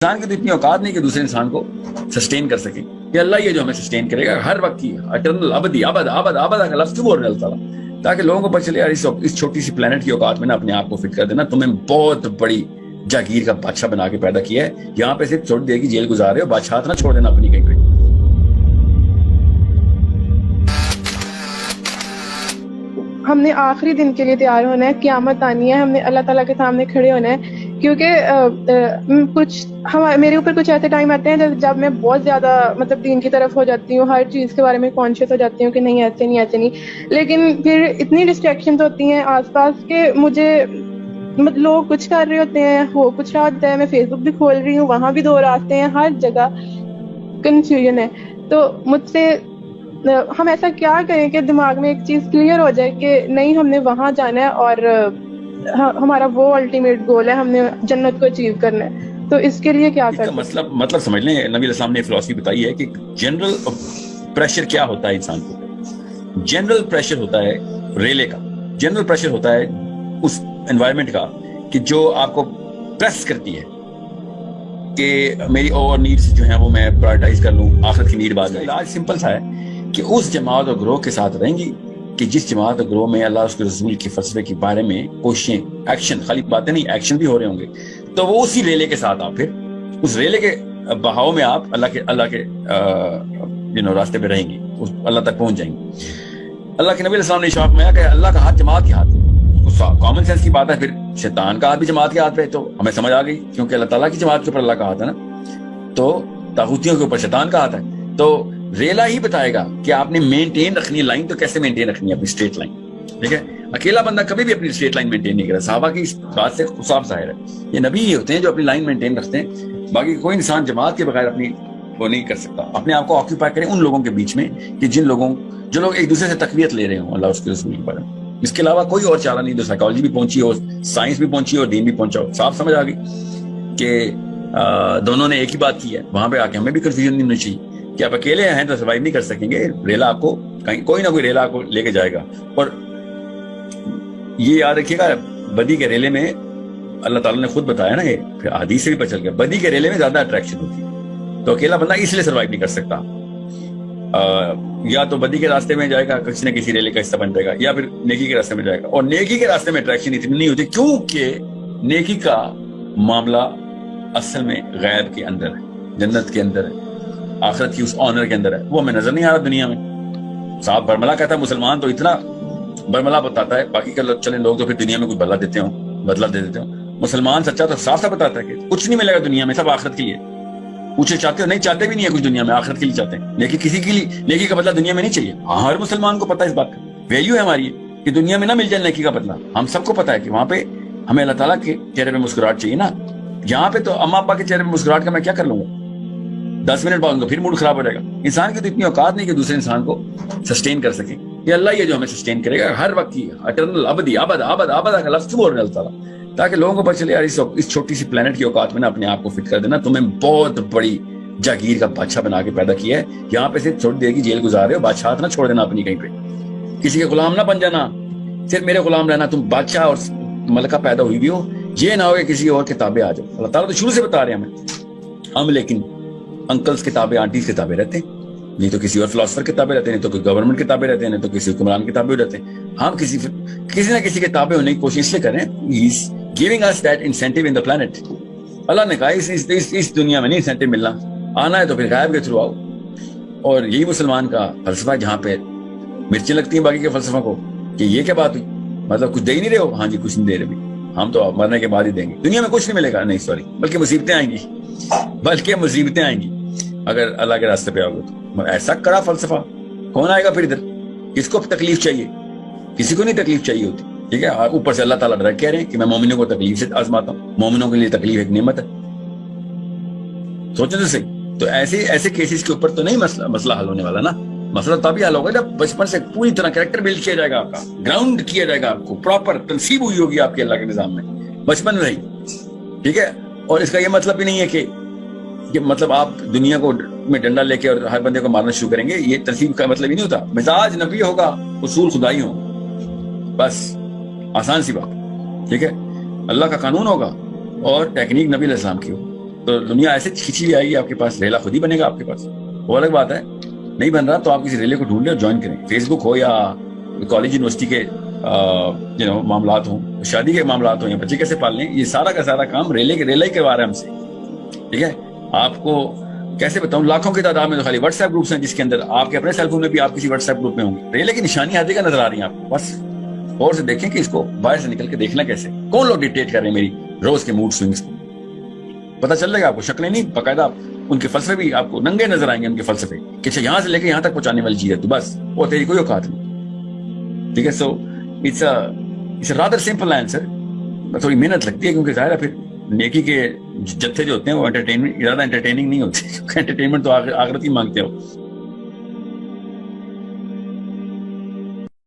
انسان کی تو اتنی اوقات نہیں کہ دوسرے انسان کو سسٹین کر سکے. کہ اللہ یہ جو ہمیں سسٹین کرے گا ہر وقت کی اٹرنل ابدی آبد آبد آبد کا لفظ کیوں بول رہے ہیں اللہ تعالیٰ؟ تاکہ لوگوں کو پتہ چلے یار اس چھوٹی سی پلانٹ کی اوقات میں نا اپنے آپ کو فٹ کر دینا. تمہیں بہت بڑی جاگیر کا بادشاہ بنا کے پیدا کیا ہے, یہاں پہ صرف تھوڑی دیر کی جیل گزار رہے ہو, بادشاہت نہ چھوڑ دینا اپنی کہیں پہ. ہم نے آخری دن کے لیے تیار ہونا ہے, قیامت آنی ہے, ہم نے اللہ تعالیٰ کے سامنے کھڑے ہونا ہے. کیونکہ میرے اوپر کچھ ایسے ٹائم آتے ہیں جب میں بہت زیادہ مطلب دین کی طرف ہو جاتی ہوں, ہر چیز کے بارے میں کانشیس ہو جاتی ہوں کہ نہیں ایسے نہیں ایسے نہیں, لیکن پھر اتنی ڈسٹریکشنز ہوتی ہیں آس پاس کہ مجھے لوگ کچھ کر رہے ہوتے ہیں, ہو کچھ رہا ہوتا ہے, میں فیس بک بھی کھول رہی ہوں, وہاں بھی دو راستے ہیں, ہر جگہ کنفیوژن ہے. تو مجھ سے ہم ایسا کیا کریں کہ دماغ میں ایک چیز کلیئر ہو جائے کہ نہیں ہم نے وہاں جانا ہے اور ہمارا وہ الٹیمیٹ گول ہے, ہم نے جنت کو اچیو کرنا ہے. تو اس کے لیے کیا کر سکتے ہیں؟ مطلب سمجھ لیں, نبی علیہ السلام نے فلسفی بتائی ہے کہ جنرل پریشر کیا ہوتا ہے انسان کو. جنرل پریشر ہوتا ہے ریلے کا, جنرل پریشر ہوتا ہے اس انوائرمنٹ کا کہ جو آپ کو پریس کرتی ہے کہ میری اور نیڈز جو ہیں وہ میں پرائرٹائز کر لوں, آخرت کی نیڈ بعد. علاج سمپل سا ہے کہ اس جماعت اور گروہ کے ساتھ رہیں گی کہ جس جماعت اور گروہ میں اللہ اس کے رسول کے فلسفے کے بارے میں کوششیں, ایکشن, خالی باتیں نہیں, ایکشن بھی ہو رہے ہوں گے, تو وہ اسی ریلے کے ساتھ آپ پھر اس ریلے کے بہاؤ میں آپ اللہ کے راستے پہ رہیں گی, اللہ تک پہنچ جائیں گے. اللہ کے نبی علیہ السلام نے اشارت فرمایا کہ اللہ کا ہاتھ جماعت کے ہاتھ ہے. کامن سینس کی بات ہے, پھر شیطان کا ہاتھ بھی جماعت کے ہاتھ پہ, تو ہمیں سمجھ آ گئی کیونکہ اللہ تعالیٰ کی جماعت کے اوپر اللہ کا ہاتھ ہے نا, تو طاغوتیوں کے اوپر شیطان کا ہاتھ ہے. تو ریلا ہی بتائے گا کہ آپ نے مینٹین رکھنی ہے لائن, تو کیسے مینٹین رکھنی ہے اپنی اسٹریٹ لائن. ٹھیک ہے, اکیلا بندہ کبھی بھی اپنی اسٹریٹ لائن مینٹین نہیں کرا. صحابہ کی اس بات سے صاف ظاہر ہے, یہ نبی ہی ہوتے ہیں جو اپنی لائن مینٹین رکھتے ہیں. باقی کوئی انسان جماعت کے بغیر اپنی وہ نہیں کر سکتا. اپنے آپ کو آکیوپائی کریں ان لوگوں کے بیچ میں کہ جو لوگ ایک دوسرے سے تقویت لے رہے ہوں اللہ اس کے رسول کے بارے میں. اس کے علاوہ کوئی اور چارہ نہیں. جو سائیکالوجی بھی پہنچی ہو, سائنس بھی پہنچی ہو, دین بھی پہنچا ہو, صاف سمجھ آ گئی کہ دونوں نے ایک ہی بات کی ہے. وہاں پہ آ کے ہمیں بھی کنفیوژن نہیں ہونی چاہیے کہ آپ اکیلے ہیں تو سروائیو نہیں کر سکیں گے. ریلا آپ کو کہیں کوئی نہ کوئی ریلا آپ کو لے کے جائے گا. اور یہ یاد رکھیے گا, بدی کے ریلے میں اللہ تعالیٰ نے خود بتایا نا, یہ پھر حدیث سے بھی پتہ چل گیا, بدی کے ریلے میں زیادہ اٹریکشن ہوتی ہے. تو اکیلا بندہ اس لیے سروائیو نہیں کر سکتا, یا تو بدی کے راستے میں جائے گا, کسی نہ کسی ریلے کا حصہ بن جائے گا, یا پھر نیکی کے راستے میں جائے گا. اور نیکی کے راستے میں اٹریکشن اتنی نہیں ہوتی کیونکہ نیکی کا معاملہ اصل میں غیب کے اندر ہے, جنت کے اندر ہے, آخرت کی اس آنر کے اندر ہے. وہ ہمیں نظر نہیں آ رہا دنیا میں. صاحب برملا کہتا ہے مسلمان تو اتنا برملا بتاتا ہے, باقی کے چلے لوگ تو پھر دنیا میں کوئی بدلہ دے دیتے ہوں. مسلمان سچا تو صاف صاف بتاتا ہے کہ کچھ نہیں ملے گا دنیا میں, سب آخرت کے لیے. پوچھے چاہتے ہو, نہیں چاہتے بھی نہیں ہے کچھ دنیا میں, آخرت کے لیے چاہتے ہیں. لیکن کسی کے لیے نیکی کا بدلہ دنیا میں نہیں چاہیے. ہر مسلمان کو پتا ہے اس بات کا, ویلیو ہے ہماری کہ دنیا میں نہ مل جائے نیکی کا بدلہ. ہم سب کو پتا ہے کہ وہاں پہ ہمیں اللہ تعالیٰ کے چہرے پہ مسکراہٹ چاہیے نا. یہاں پہ تو اما ابا کے چہرے پہ مسکراہٹ کا میں کیا کر لوں گا, 10 منٹ بعد پھر موڈ خراب ہو جائے گا. انسان کی تو اتنی اوقات نہیں کہ دوسرے انسان کو سسٹین کر سکے. یہ اللہ یہ جو ہمیں سسٹین کرے گا ہر وقت کی اٹرنل ابدی آبد آبد آبد کا لفظ کیوں بول رہے ہیں اللہ تعالیٰ؟ تاکہ لوگوں کو پتہ چلے یار اس چھوٹی سی پلانٹ کی اوقات میں نا اپنے آپ کو فٹ کر دینا. تمہیں بہت بڑی جاگیر کا بادشاہ بنا کے پیدا کیا ہے, یہاں پہ صرف تھوڑی دیر کی جیل گزار رہے ہو, بادشاہت نہ چھوڑ دینا اپنی کہیں پہ. کسی کے غلام نہ بن جانا, صرف میرے غلام رہنا. تم بادشاہ اور ملکہ پیدا ہوئی بھی ہو, یہ نہ ہو کہ کسی اور کتابیں آ جاؤ. اللہ تعالیٰ تو شروع سے بتا رہے ہیں ہم لیکن انکلز کتابیں, آنٹیز کتابیں رہتے ہیں, نہیں تو کسی اور فلاسفر کتابیں رہتے ہیں, نہیں تو کوئی گورنمنٹ کتابیں رہتے ہیں, نہیں تو کسی حکمران کتابیں رہتے ہیں. ہم کسی نہ کسی کتابیں ہونے کی کوشش اس لیے کریں. He is giving us that incentive in the planet. اللہ نے کہا اس دنیا میں نہیں انسینٹیو ملنا, آنا ہے تو پھر غائب کے تھرو آؤ. اور یہی مسلمان کا فلسفہ, جہاں پہ مرچیں لگتی ہیں باقی کے فلسفہ کو کہ یہ کیا بات ہوئی, مطلب کچھ دے ہی نہیں رہے ہو. ہاں جی کچھ نہیں دے رہے بھی, ہم تو مرنے کے بعد ہی دیں گے. دنیا میں کچھ نہیں ملے گا, نہیں سوری, بلکہ مصیبتیں آئیں گی اگر اللہ کے راستے پہ آؤ گے تو. ایسا کڑا فلسفہ, کون آئے گا پھر ادھر؟ کس کو تکلیف چاہیے؟ کسی کو نہیں تکلیف چاہیے ہوتی. ٹھیک ہے, اوپر سے اللہ تعالیٰ ڈائریکٹ کہہ رہے ہیں کہ میں مومنوں کو تکلیف سے آزماتا ہوں. مومنوں کے لیے تکلیف ایک نعمت ہے. سوچیں تو صحیح. تو ایسے کیسز کے اوپر تو نہیں مسئلہ حل ہونے والا نا. مسئلہ تبھی حل ہوگا جب بچپن سے پوری طرح کریکٹر بلڈ کیا جائے گا, آپ کا گراؤنڈ کیا جائے گا, آپ کو پراپر تنصیب ہوئی ہوگی آپ کے اللہ کے نظام میں بچپن میں ہی. ٹھیک ہے, اور اس کا یہ مطلب بھی نہیں ہے کہ مطلب آپ دنیا کو میں ڈنڈا لے کے اور ہر بندے کو مارنا شروع کریں گے. یہ تنصیب کا مطلب ہی نہیں ہوتا. مزاج نبی ہوگا, اصول خدائی ہوں, بس آسان سی بات. ٹھیک ہے, اللہ کا قانون ہوگا اور ٹیکنیک نبی علیہ السلام کی ہو. تو دنیا ایسے کھینچی ہوئی آئے گی آپ کے پاس, ریلا خود ہی بنے گا آپ کے پاس. وہ الگ بات ہے, نہیں بن رہا تو آپ کسی ریلے کو ڈھونڈ لیں اور جوائن کریں. فیس بک ہو یا کالج یونیورسٹی کے معاملات ہوں, شادی کے معاملات ہوں, یا بچے کیسے پال لیں, یہ سارا کا سارا کام ریلا ہی کروا رہا ہے ہم سے. ٹھیک ہے, آپ کو کیسے بتاؤں, لاکھوں کی تعداد میں تو خالی واٹس ایپ گروپس ہیں, جس کے اندر آپ کے اپنے سیل فون میں بھی آپ کسی واٹس ایپ گروپ میں ہوں گے. ریلے کی نشانی ہر جگہ نظر آ رہی ہیں آپ کو. بس اور سے دیکھیں کہ اس کو باہر سے نکل کے دیکھنا کیسے, کون لوگ ڈکٹیٹ کر رہے ہیں میری روز کے موڈ سوئنگس کو. پتہ چل جائے گا آپ کو, شکلیں نہیں, باقاعدہ ان کے فلسفے بھی آپ کو ننگے نظر آئیں گے, ان کے فلسفے کہ اچھا یہاں سے لے کے یہاں تک پہنچانے والی چیز ہے تو بس, وہ تیری کوئی اوقات نہیں. ٹھیک ہے, so it's rather simple answer. تھوڑی محنت لگتی ہے کیونکہ ظاہر ہے پھر نیکی کے جتھے جو ہوتے ہیں وہ زیادہ انٹرٹیننگ نہیں ہوتے. انٹرٹینمنٹ تو آخرت ہی مانگتے ہو.